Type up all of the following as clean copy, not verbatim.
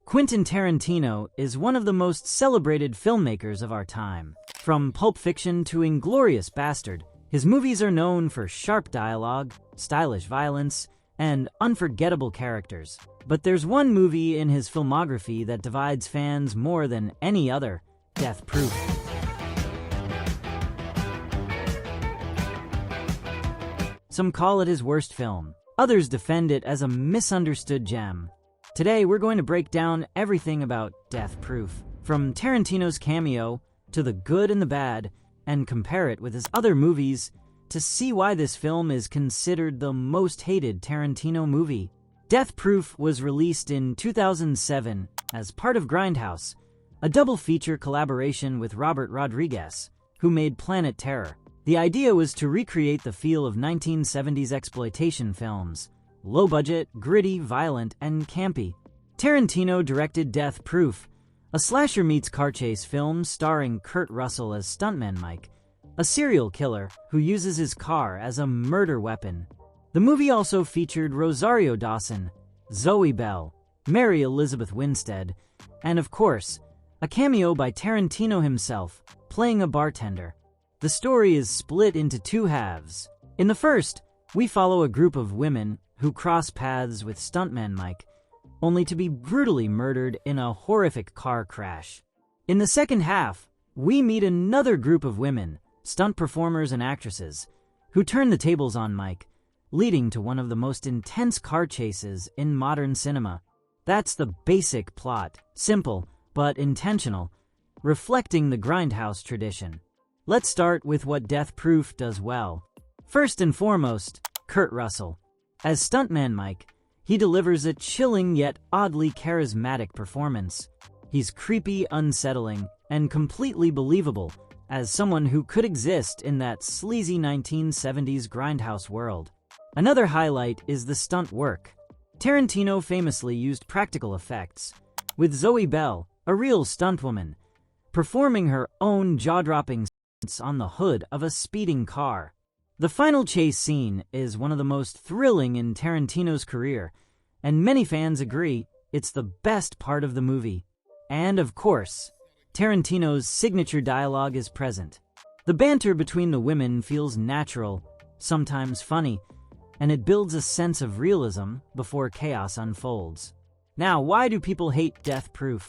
Quentin Tarantino is one of the most celebrated filmmakers of our time. From Pulp Fiction to Inglourious Basterds, his movies are known for sharp dialogue, stylish violence, and unforgettable characters. But there's one movie in his filmography that divides fans more than any other: Death Proof. Some call it his worst film. Others defend it as a misunderstood gem. Today, we're going to break down everything about Death Proof, from Tarantino's cameo to the good and the bad, and compare it with his other movies to see why this film is considered the most hated Tarantino movie. Death Proof was released in 2007 as part of Grindhouse, a double-feature collaboration with Robert Rodriguez, who made Planet Terror. The idea was to recreate the feel of 1970s exploitation films: low-budget, gritty, violent, and campy. Tarantino directed Death Proof, a slasher-meets-car chase film starring Kurt Russell as stuntman Mike, a serial killer who uses his car as a murder weapon. The movie also featured Rosario Dawson, Zoe Bell, Mary Elizabeth Winstead, and of course, a cameo by Tarantino himself, playing a bartender. The story is split into two halves. In the first, we follow a group of women who cross paths with stuntman Mike, only to be brutally murdered in a horrific car crash. In the second half, we meet another group of women, stunt performers and actresses, who turn the tables on Mike, leading to one of the most intense car chases in modern cinema. That's the basic plot, simple but intentional, reflecting the Grindhouse tradition. Let's start with what Death Proof does well. First and foremost, Kurt Russell. As stuntman Mike, he delivers a chilling yet oddly charismatic performance. He's creepy, unsettling, and completely believable as someone who could exist in that sleazy 1970s Grindhouse world. Another highlight is the stunt work. Tarantino famously used practical effects, with Zoe Bell, a real stuntwoman, performing her own jaw-dropping stunts on the hood of a speeding car. The final chase scene is one of the most thrilling in Tarantino's career, and many fans agree it's the best part of the movie. And of course, Tarantino's signature dialogue is present. The banter between the women feels natural, sometimes funny, and it builds a sense of realism before chaos unfolds. Now, why do people hate Death Proof?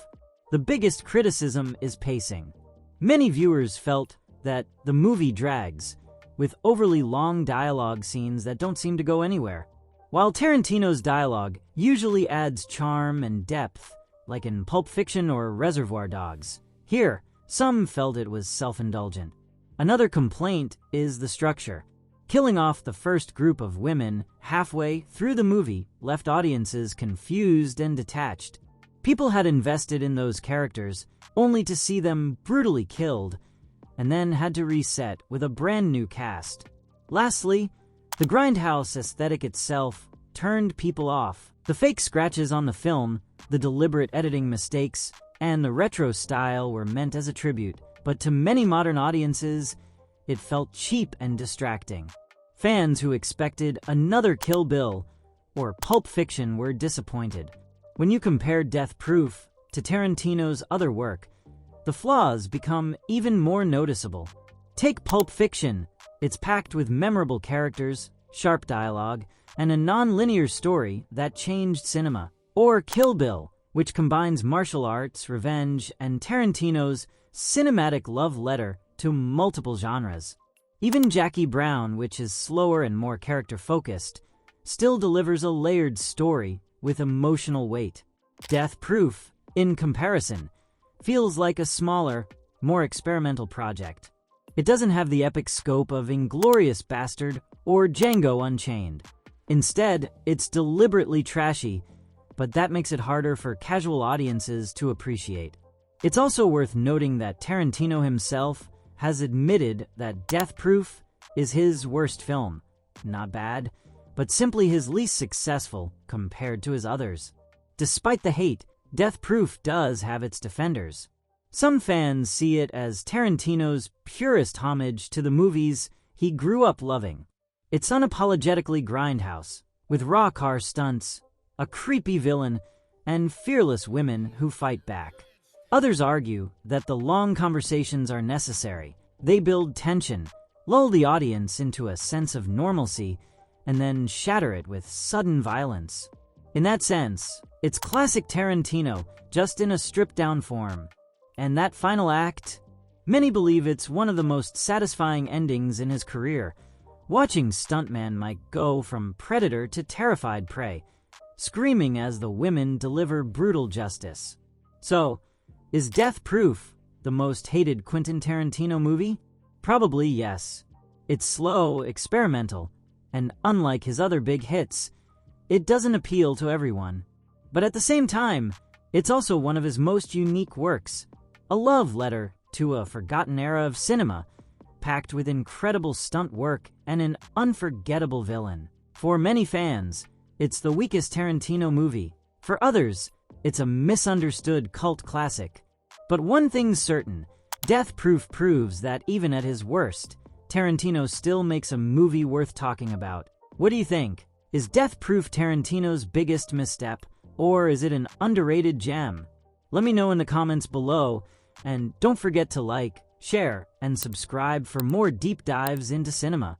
The biggest criticism is pacing. Many viewers felt that the movie drags, with overly long dialogue scenes that don't seem to go anywhere. While Tarantino's dialogue usually adds charm and depth, like in Pulp Fiction or Reservoir Dogs, here, some felt it was self-indulgent. Another complaint is the structure. Killing off the first group of women halfway through the movie left audiences confused and detached. People had invested in those characters only to see them brutally killed, and then had to reset with a brand new cast. Lastly, the Grindhouse aesthetic itself turned people off. The fake scratches on the film, the deliberate editing mistakes, and the retro style were meant as a tribute, but to many modern audiences, it felt cheap and distracting. Fans who expected another Kill Bill or Pulp Fiction were disappointed. When you compare Death Proof to Tarantino's other work, the flaws become even more noticeable. Take Pulp Fiction. It's packed with memorable characters, sharp dialogue, and a non-linear story that changed cinema. Or Kill Bill, which combines martial arts, revenge, and Tarantino's cinematic love letter to multiple genres. Even Jackie Brown, which is slower and more character-focused, still delivers a layered story with emotional weight. Death Proof, in comparison, feels like a smaller, more experimental project. It doesn't have the epic scope of Inglourious Basterds or Django Unchained. Instead, it's deliberately trashy, but that makes it harder for casual audiences to appreciate. It's also worth noting that Tarantino himself has admitted that Death Proof is his worst film. Not bad, but simply his least successful compared to his others. Despite the hate, Death Proof does have its defenders. Some fans see it as Tarantino's purest homage to the movies he grew up loving. It's unapologetically Grindhouse, with raw car stunts, a creepy villain, and fearless women who fight back. Others argue that the long conversations are necessary. They build tension, lull the audience into a sense of normalcy, and then shatter it with sudden violence. In that sense, it's classic Tarantino, just in a stripped-down form. And that final act? Many believe it's one of the most satisfying endings in his career. Watching stuntman Mike go from predator to terrified prey, screaming as the women deliver brutal justice. So, is Death Proof the most hated Quentin Tarantino movie? Probably yes. It's slow, experimental, and unlike his other big hits, it doesn't appeal to everyone. But at the same time, it's also one of his most unique works, a love letter to a forgotten era of cinema, packed with incredible stunt work and an unforgettable villain. For many fans, it's the weakest Tarantino movie. For others, it's a misunderstood cult classic. But one thing's certain, Death Proof proves that even at his worst, Tarantino still makes a movie worth talking about. What do you think? Is Death Proof Tarantino's biggest misstep, or is it an underrated gem? Let me know in the comments below, and don't forget to like, share, and subscribe for more deep dives into cinema.